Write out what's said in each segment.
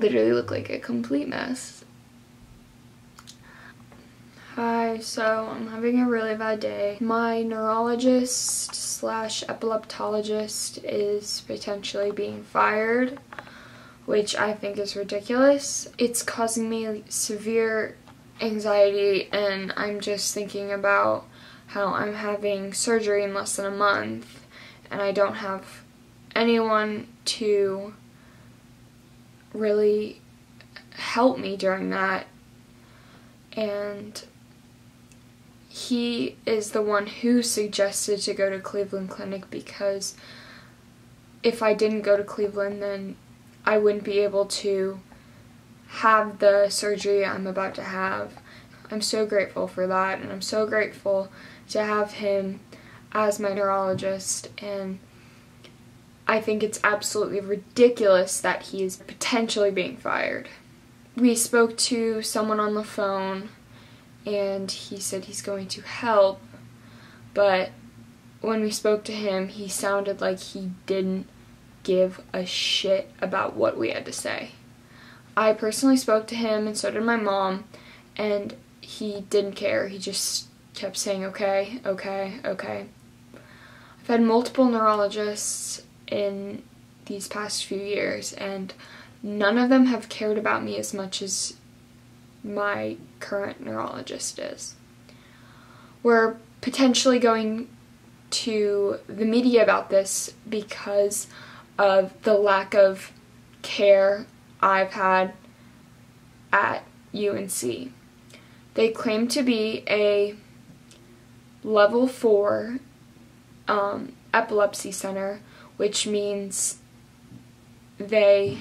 literally look like a complete mess. Hi, so I'm having a really bad day. My neurologist slash epileptologist is potentially being fired, which I think is ridiculous. It's causing me severe anxiety, and I'm just thinking about how I'm having surgery in less than a month and I don't have anyone to really help me during that. And he is the one who suggested to go to Cleveland Clinic, because if I didn't go to Cleveland, then I wouldn't be able to have the surgery I'm about to have. I'm so grateful for that, and I'm so grateful to have him as my neurologist, and I think it's absolutely ridiculous that he is potentially being fired. We spoke to someone on the phone, and he said he's going to help, but when we spoke to him, he sounded like he didn't give a shit about what we had to say. I personally spoke to him, and so did my mom, and he didn't care. He just kept saying, okay, okay, okay. I've had multiple neurologists in these past few years, and none of them have cared about me as much as my current neurologist is. We're potentially going to the media about this because of the lack of care I've had at UNC. They claim to be a level 4 epilepsy center, which means they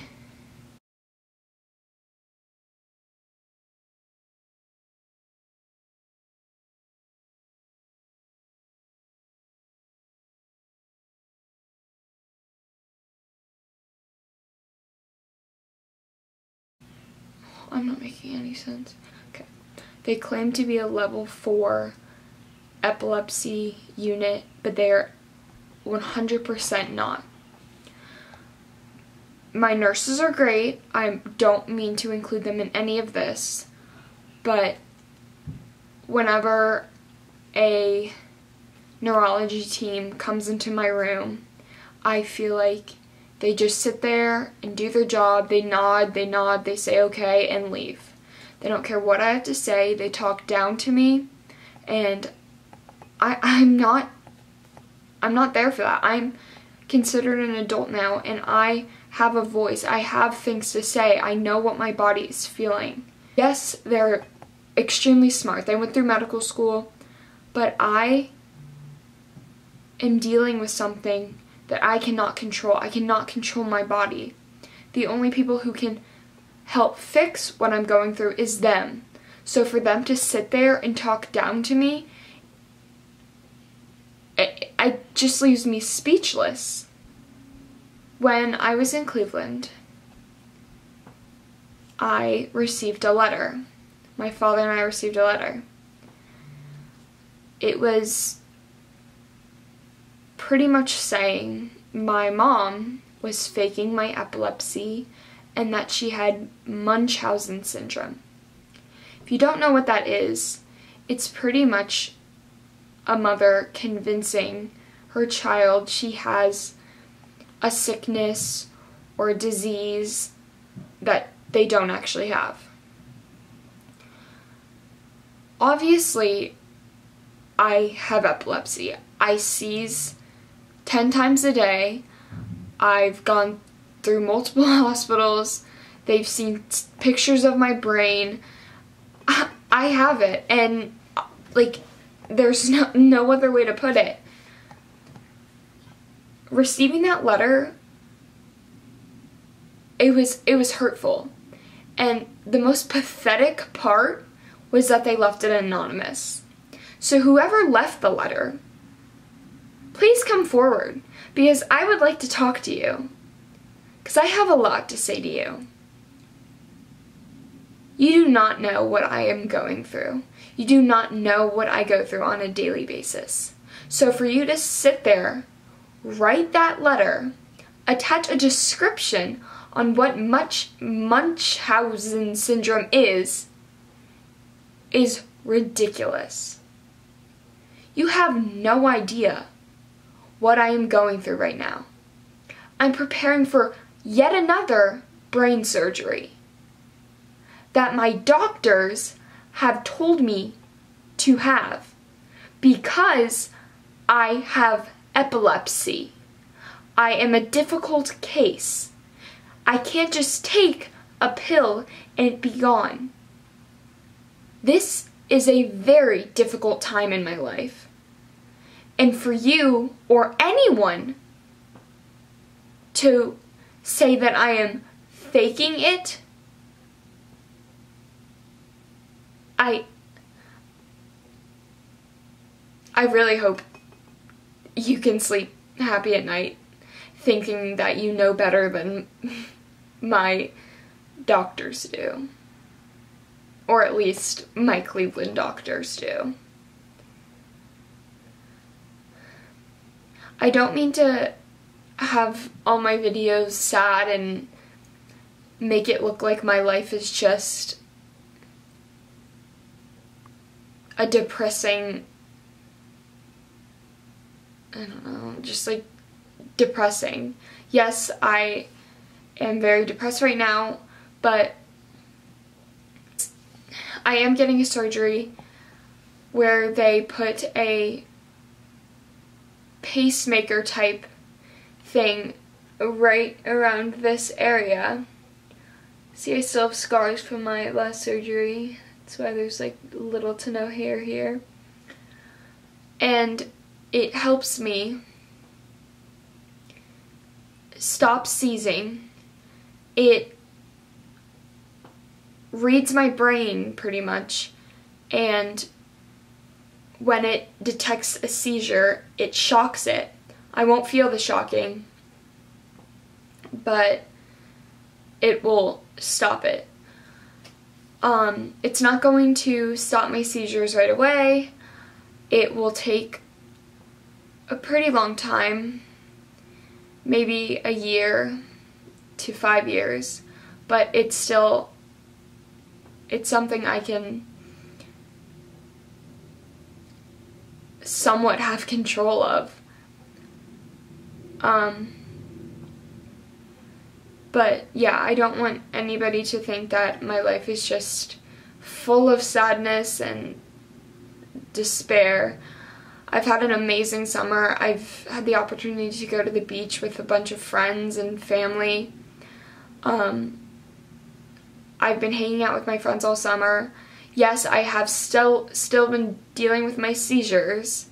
I'm not making any sense. Okay. They claim to be a level 4 epilepsy unit, but they are 100% not. My nurses are great. I don't mean to include them in any of this, but whenever a neurology team comes into my room, I feel like they just sit there and do their job. They nod, they say okay, and leave. They don't care what I have to say. They talk down to me, and I'm not there for that. I'm considered an adult now, and I have a voice. I have things to say. I know what my body is feeling. Yes, they're extremely smart. They went through medical school, but I am dealing with something that I cannot control. I cannot control my body. The only people who can help fix what I'm going through is them. So for them to sit there and talk down to me, it just leaves me speechless. When I was in Cleveland, I received a letter. My father and I received a letter. It was pretty much saying my mom was faking my epilepsy and that she had Munchausen syndrome. If you don't know what that is, it's pretty much a mother convincing her child she has a sickness or a disease that they don't actually have. Obviously, I have epilepsy. I seize 10 times a day. I've gone through multiple hospitals. They've seen pictures of my brain. I have it, and like, there's no other way to put it. Receiving that letter, it was hurtful. And the most pathetic part was that they left it anonymous. So whoever left the letter, please come forward, because I would like to talk to you, because I have a lot to say to you. You do not know what I am going through. You do not know what I go through on a daily basis. So for you to sit there, write that letter, attach a description on what Munchausen syndrome is ridiculous. You have no idea what I am going through right now. I'm preparing for yet another brain surgery that my doctors have told me to have because I have epilepsy. I am a difficult case. I can't just take a pill and be gone. This is a very difficult time in my life. And for you or anyone to say that I am faking it, I really hope you can sleep happy at night thinking that you know better than my doctors do. Or at least my Cleveland doctors do. I don't mean to have all my videos sad and make it look like my life is just a depressing, I don't know, just like depressing. Yes, I am very depressed right now, but I am getting a surgery where they put a pacemaker type thing right around this area. See, I still have scars from my last surgery. That's why there's like little to no hair here. And it helps me stop seizing. It reads my brain pretty much, and when it detects a seizure, it shocks it. I won't feel the shocking, but it will stop it. It's not going to stop my seizures right away. It will take a pretty long time, maybe a year to 5 years, but it's something I can somewhat have control of. But yeah, I don't want anybody to think that my life is just full of sadness and despair. I've had an amazing summer. I've had the opportunity to go to the beach with a bunch of friends and family. I've been hanging out with my friends all summer. Yes, I have still been dealing with my seizures,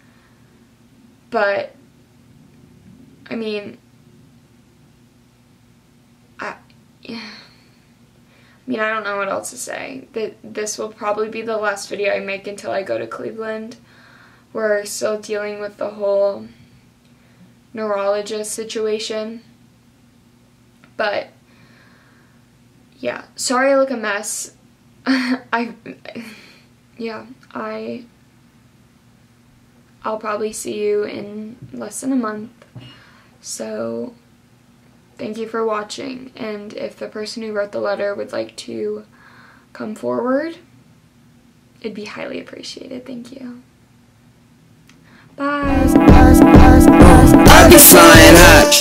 but I mean, I don't know what else to say. This will probably be the last video I make until I go to Cleveland. We're still dealing with the whole neurologist situation. But yeah, sorry I look a mess. I'll probably see you in less than a month. So thank you for watching, and if the person who wrote the letter would like to come forward, it'd be highly appreciated. Thank you. Bye.